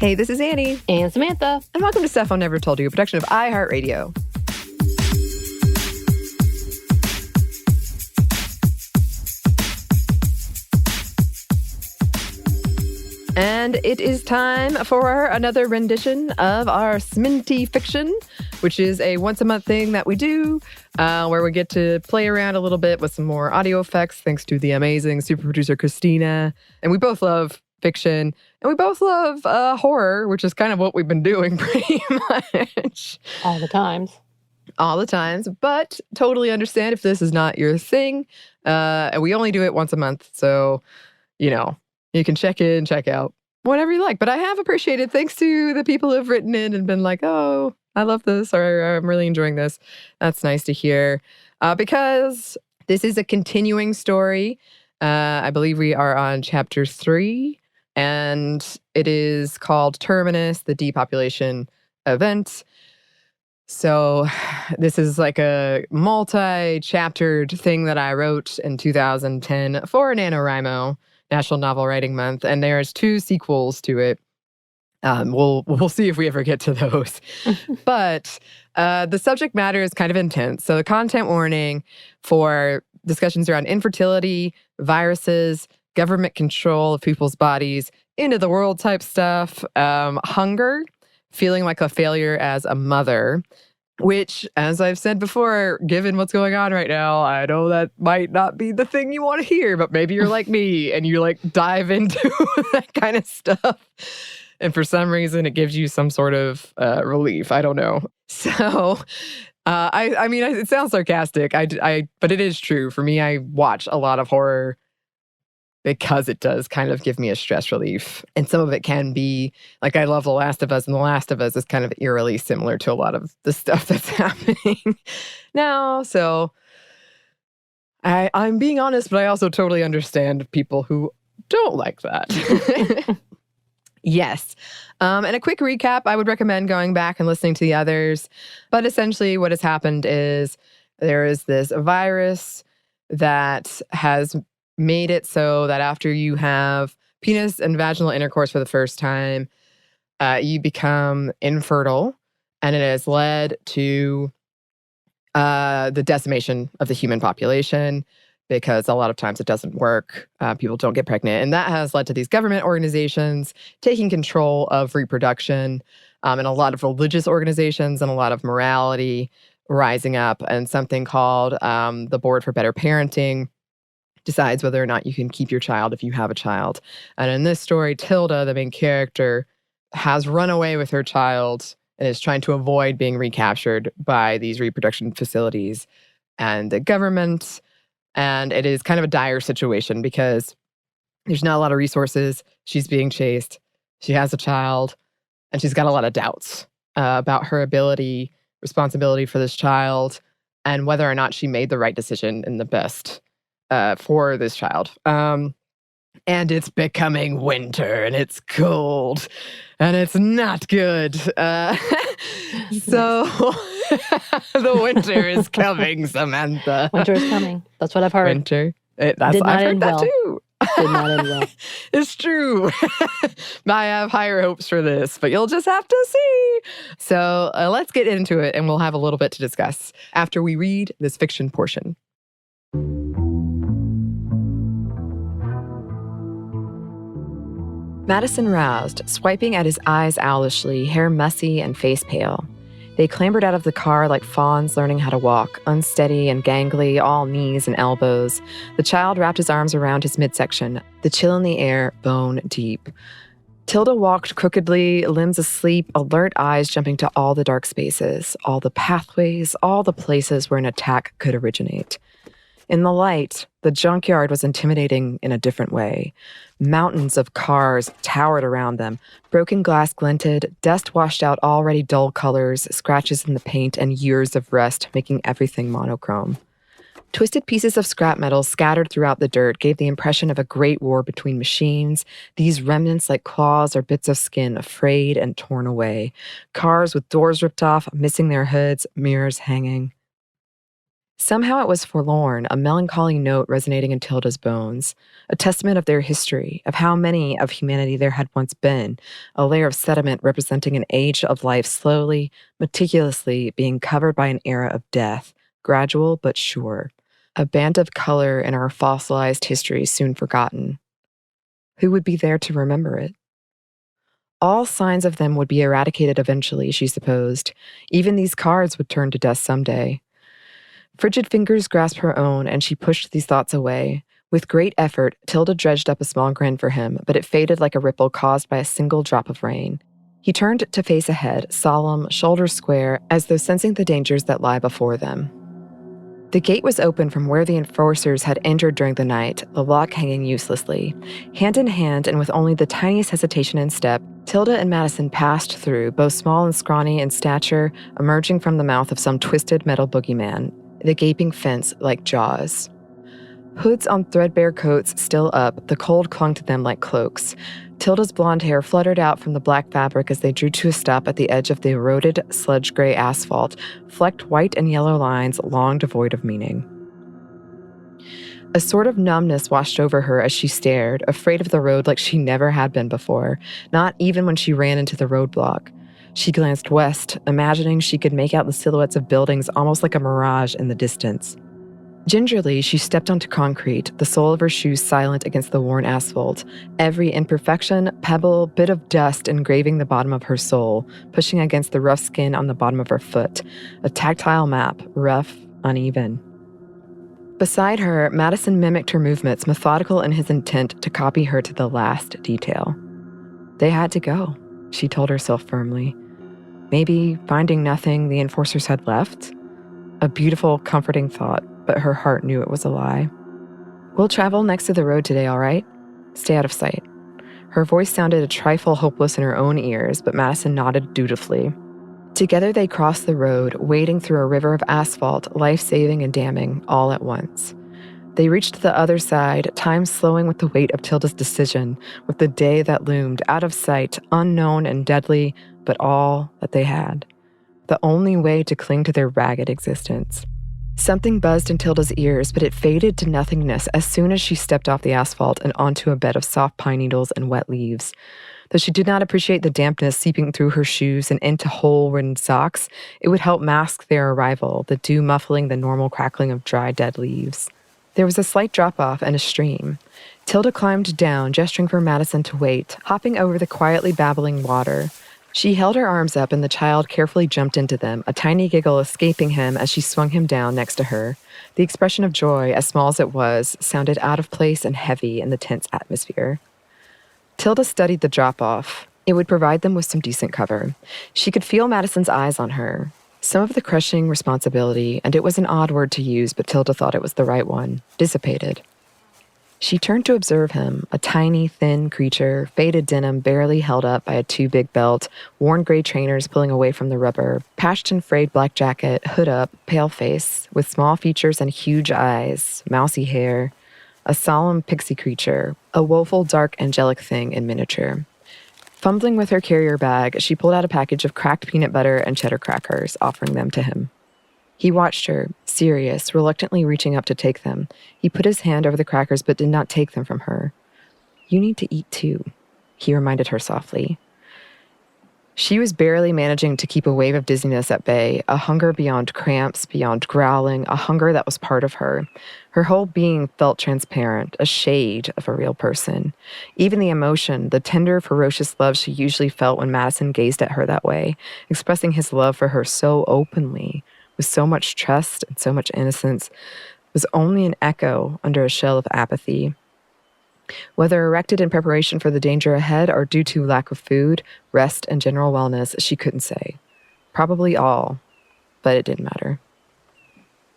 Hey, this is Anney. And Samantha. And welcome to Stuff I Never Told You, a production of iHeartRadio. And it is time for another rendition of our SMNTY fiction, which is a once-a-month thing that we do, where we get to play around a little bit with some more audio effects, thanks to the amazing super producer Christina. And we both love fiction, and we both love horror, which is kind of what we've been doing pretty much. All the times. All the times, but totally understand if this is not your thing. And we only do it once a month, so, you know, you can check in, check out, whatever you like. But I have appreciated, thanks to the people who have written in and been like, oh, I love this, or I'm really enjoying this. That's nice to hear. Because this is a continuing story. I believe we are on chapter 3, and it is called Terminus, the depopulation event. So this is like a multi-chaptered thing that I wrote in 2010 for NaNoWriMo, National Novel Writing Month, and there's 2 sequels to it. We'll see if we ever get to those. But the subject matter is kind of intense. So the content warning for discussions around infertility, viruses, government control of people's bodies, end of the world type stuff, hunger, feeling like a failure as a mother, which, as I've said before, given what's going on right now, I know that might not be the thing you want to hear, but maybe you're like me and you like dive into that kind of stuff. And for some reason, it gives you some sort of relief. I don't know. So, I mean, it sounds sarcastic, but it is true. For me, I watch a lot of horror because it does kind of give me a stress relief. And some of it can be, like, I love The Last of Us, and The Last of Us is kind of eerily similar to a lot of the stuff that's happening now. So I'm being honest, but I also totally understand people who don't like that. Yes. And a quick recap, I would recommend going back and listening to the others. But essentially what has happened is there is this virus that has made it so that after you have penis and vaginal intercourse for the first time, you become infertile, and it has led to the decimation of the human population because a lot of times it doesn't work. People don't get pregnant, and that has led to these government organizations taking control of reproduction, and a lot of religious organizations and a lot of morality rising up, and something called the Board for Better Parenting decides whether or not you can keep your child if you have a child. And in this story, Tilda, the main character, has run away with her child and is trying to avoid being recaptured by these reproduction facilities and the government. And it is kind of a dire situation because there's not a lot of resources. She's being chased. She has a child, and she's got a lot of doubts about her ability, responsibility for this child, and whether or not she made the right decision in the best for this child. And it's becoming winter, and it's cold, and it's not good. So the winter is coming, Samantha. Winter is coming. That's what I've heard. Winter. I've heard that too. Did not end well. It's true. I have higher hopes for this, but you'll just have to see. So let's get into it, and we'll have a little bit to discuss after we read this fiction portion. Madison roused, swiping at his eyes owlishly, hair messy and face pale. They clambered out of the car like fawns learning how to walk, unsteady and gangly, all knees and elbows. The child wrapped his arms around his midsection, the chill in the air bone deep. Tilda walked crookedly, limbs asleep, alert eyes jumping to all the dark spaces, all the pathways, all the places where an attack could originate. In the light, the junkyard was intimidating in a different way. Mountains of cars towered around them. Broken glass glinted, dust washed out already dull colors, scratches in the paint, and years of rust making everything monochrome. Twisted pieces of scrap metal scattered throughout the dirt gave the impression of a great war between machines, these remnants like claws or bits of skin frayed and torn away. Cars with doors ripped off, missing their hoods, mirrors hanging. Somehow it was forlorn, a melancholy note resonating in Tilda's bones, a testament of their history, of how many of humanity there had once been, a layer of sediment representing an age of life slowly, meticulously being covered by an era of death, gradual but sure, a band of color in our fossilized history soon forgotten. Who would be there to remember it? All signs of them would be eradicated eventually, she supposed. Even these cards would turn to dust someday. Frigid fingers grasped her own, and she pushed these thoughts away. With great effort, Tilda dredged up a small grin for him, but it faded like a ripple caused by a single drop of rain. He turned to face ahead, solemn, shoulders square, as though sensing the dangers that lie before them. The gate was open from where the enforcers had entered during the night, the lock hanging uselessly. Hand in hand, and with only the tiniest hesitation in step, Tilda and Madison passed through, both small and scrawny in stature, emerging from the mouth of some twisted metal boogeyman, the gaping fence like jaws. Hoods on threadbare coats still up, the cold clung to them like cloaks. Tilda's blonde hair fluttered out from the black fabric as they drew to a stop at the edge of the eroded, sludge-gray asphalt, flecked white and yellow lines long devoid of meaning. A sort of numbness washed over her as she stared, afraid of the road like she never had been before, not even when she ran into the roadblock. She glanced west, imagining she could make out the silhouettes of buildings almost like a mirage in the distance. Gingerly, she stepped onto concrete, the sole of her shoes silent against the worn asphalt, every imperfection, pebble, bit of dust engraving the bottom of her sole, pushing against the rough skin on the bottom of her foot, a tactile map, rough, uneven. Beside her, Madison mimicked her movements, methodical in his intent to copy her to the last detail. They had to go, she told herself firmly. Maybe, finding nothing, the enforcers had left? A beautiful, comforting thought, but her heart knew it was a lie. We'll travel next to the road today, all right? Stay out of sight. Her voice sounded a trifle hopeless in her own ears, but Madison nodded dutifully. Together they crossed the road, wading through a river of asphalt, life-saving and damning, all at once. They reached the other side, time slowing with the weight of Tilda's decision, with the day that loomed, out of sight, unknown and deadly, but all that they had. The only way to cling to their ragged existence. Something buzzed in Tilda's ears, but it faded to nothingness as soon as she stepped off the asphalt and onto a bed of soft pine needles and wet leaves. Though she did not appreciate the dampness seeping through her shoes and into hole-ridden socks, it would help mask their arrival, the dew muffling the normal crackling of dry, dead leaves. There was a slight drop-off and a stream. Tilda climbed down, gesturing for Madison to wait, hopping over the quietly babbling water. She held her arms up and the child carefully jumped into them, a tiny giggle escaping him as she swung him down next to her. The expression of joy, as small as it was, sounded out of place and heavy in the tense atmosphere. Tilda studied the drop-off. It would provide them with some decent cover. She could feel Madison's eyes on her. Some of the crushing responsibility, and it was an odd word to use, but Tilda thought it was the right one, dissipated. She turned to observe him, a tiny, thin creature, faded denim barely held up by a too-big belt, worn gray trainers pulling away from the rubber, patched and frayed black jacket, hood up, pale face, with small features and huge eyes, mousy hair, a solemn pixie creature, a woeful, dark, angelic thing in miniature. Fumbling with her carrier bag, she pulled out a package of cracked peanut butter and cheddar crackers, offering them to him. He watched her, serious, reluctantly reaching up to take them. He put his hand over the crackers but did not take them from her. You need to eat too, he reminded her softly. She was barely managing to keep a wave of dizziness at bay, a hunger beyond cramps, beyond growling, a hunger that was part of her. Her whole being felt transparent, a shade of a real person. Even the emotion, the tender, ferocious love she usually felt when Madison gazed at her that way, expressing his love for her so openly, with so much trust and so much innocence, was only an echo under a shell of apathy. Whether erected in preparation for the danger ahead or due to lack of food, rest, and general wellness, she couldn't say. Probably all, but it didn't matter.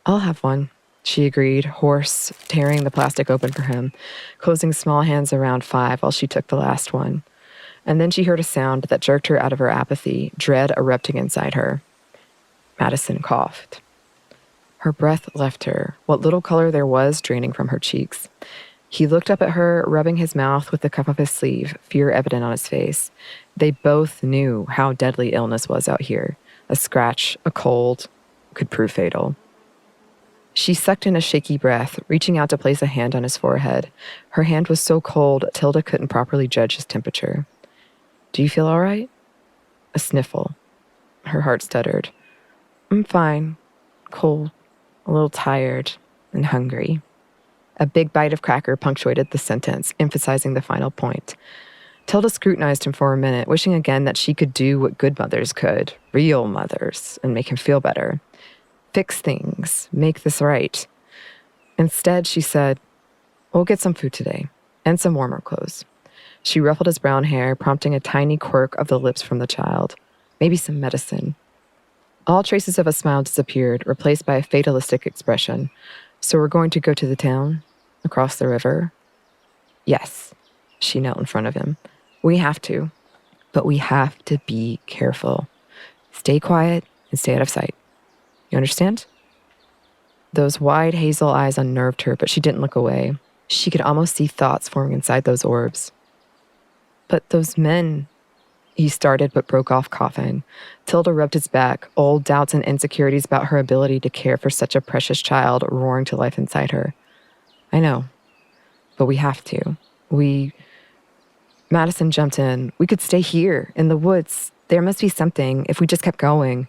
I'll have one, she agreed, hoarse, tearing the plastic open for him, closing small hands around 5 while she took the last one. And then she heard a sound that jerked her out of her apathy, dread erupting inside her. Madison coughed. Her breath left her, what little color there was draining from her cheeks. He looked up at her, rubbing his mouth with the cuff of his sleeve, fear evident on his face. They both knew how deadly illness was out here. A scratch, a cold, could prove fatal. She sucked in a shaky breath, reaching out to place a hand on his forehead. Her hand was so cold, Tilda couldn't properly judge his temperature. Do you feel all right? A sniffle. Her heart stuttered. I'm fine. Cold, a little tired, and hungry. A big bite of cracker punctuated the sentence, emphasizing the final point. Tilda scrutinized him for a minute, wishing again that she could do what good mothers could, real mothers, and make him feel better. Fix things, make this right. Instead, she said, we'll get some food today, and some warmer clothes. She ruffled his brown hair, prompting a tiny quirk of the lips from the child. Maybe some medicine. All traces of a smile disappeared, replaced by a fatalistic expression. So we're going to go to the town? Across the river? Yes. She knelt in front of him. We have to. But we have to be careful. Stay quiet and stay out of sight. You understand? Those wide hazel eyes unnerved her, but she didn't look away. She could almost see thoughts forming inside those orbs. But those men, he started but broke off, coughing. Tilda rubbed his back, old doubts and insecurities about her ability to care for such a precious child roaring to life inside her. I know, but we have to. Madison jumped in. We could stay here, in the woods. There must be something, if we just kept going.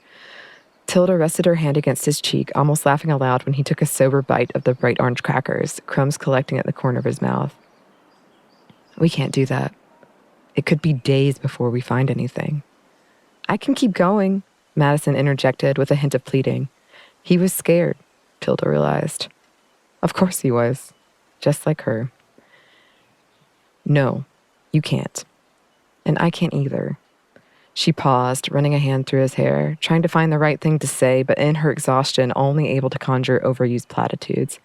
Tilda rested her hand against his cheek, almost laughing aloud when he took a sober bite of the bright orange crackers, crumbs collecting at the corner of his mouth. We can't do that. It could be days before we find anything. I can keep going, Madison interjected with a hint of pleading. He was scared, Tilda realized. Of course he was, just like her. No, you can't. And I can't either. She paused, running a hand through his hair, trying to find the right thing to say, but in her exhaustion, only able to conjure overused platitudes.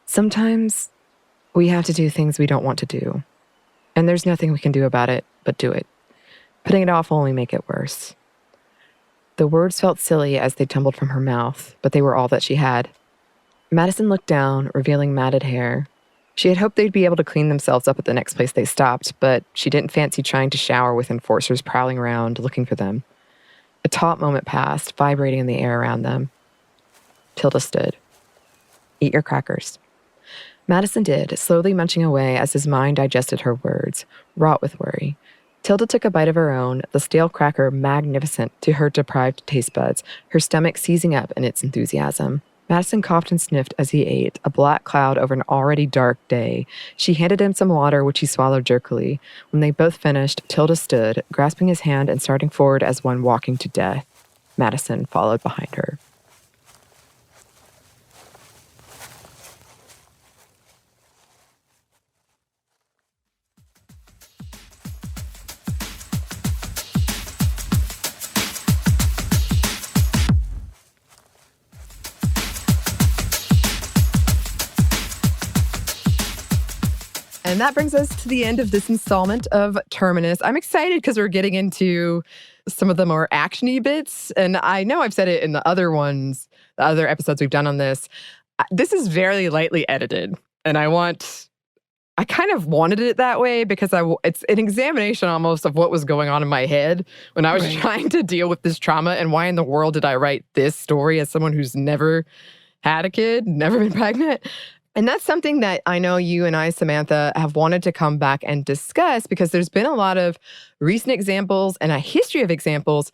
Sometimes we have to do things we don't want to do. And there's nothing we can do about it but do it. Putting it off will only make it worse. The words felt silly as they tumbled from her mouth, but they were all that she had. Madison looked down, revealing matted hair. She had hoped they'd be able to clean themselves up at the next place they stopped, but she didn't fancy trying to shower with enforcers prowling around, looking for them. A taut moment passed, vibrating in the air around them. Tilda stood. Eat your crackers. Madison did, slowly munching away as his mind digested her words, wrought with worry. Tilda took a bite of her own, the stale cracker magnificent to her deprived taste buds, her stomach seizing up in its enthusiasm. Madison coughed and sniffed as he ate, a black cloud over an already dark day. She handed him some water, which he swallowed jerkily. When they both finished, Tilda stood, grasping his hand and starting forward as one walking to death. Madison followed behind her. And that brings us to the end of this installment of Terminus. I'm excited because we're getting into some of the more action-y bits. And I know I've said it in the other ones, the other episodes we've done on this. This is very lightly edited. And I kind of wanted it that way because it's an examination almost of what was going on in my head when I was trying to deal with this trauma and why in the world did I write this story as someone who's never had a kid, never been pregnant. And that's something that I know you and I, Samantha, have wanted to come back and discuss because there's been a lot of recent examples and a history of examples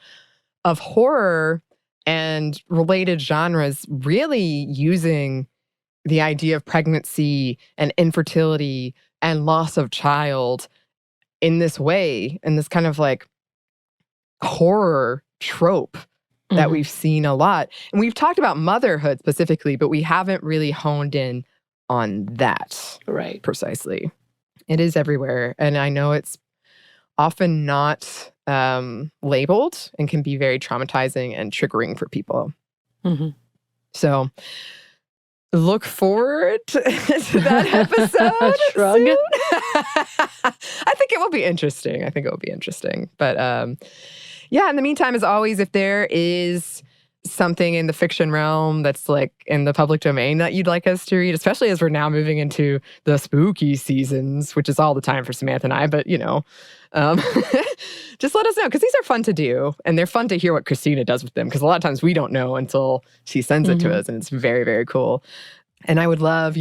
of horror and related genres really using the idea of pregnancy and infertility and loss of child in this way, in this kind of like horror trope that we've seen a lot. And we've talked about motherhood specifically, but we haven't really honed in on that precisely. It is everywhere. And I know it's often not labeled and can be very traumatizing and triggering for people. So look forward to that episode. Shrug. I think it will be interesting. But yeah, in the meantime, as always, if there is something in the fiction realm that's like in the public domain that you'd like us to read, especially as we're now moving into the spooky seasons, which is all the time for Samantha and I, but just let us know, because these are fun to do and they're fun to hear what Christina does with them, because a lot of times we don't know until she sends it to us, and it's very, very cool. And I would love,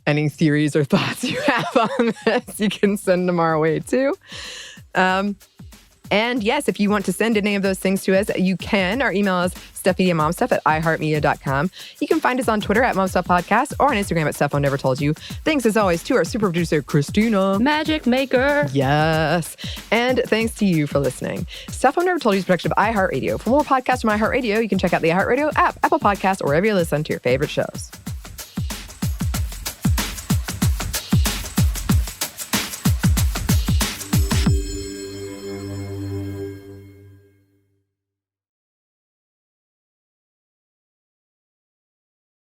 any theories or thoughts you have on this, you can send them our way too. And yes, if you want to send any of those things to us, you can. Our email is stuffmediamomstuff@iheartmedia.com. You can find us on Twitter @momstuffpodcast or on Instagram @stuffOneNeverToldYou. Thanks as always to our super producer, Christina. Magic Maker. Yes. And thanks to you for listening. Stuff I've Never Told You is a production of iHeartRadio. For more podcasts from iHeartRadio, you can check out the iHeartRadio app, Apple Podcasts, or wherever you listen to your favorite shows.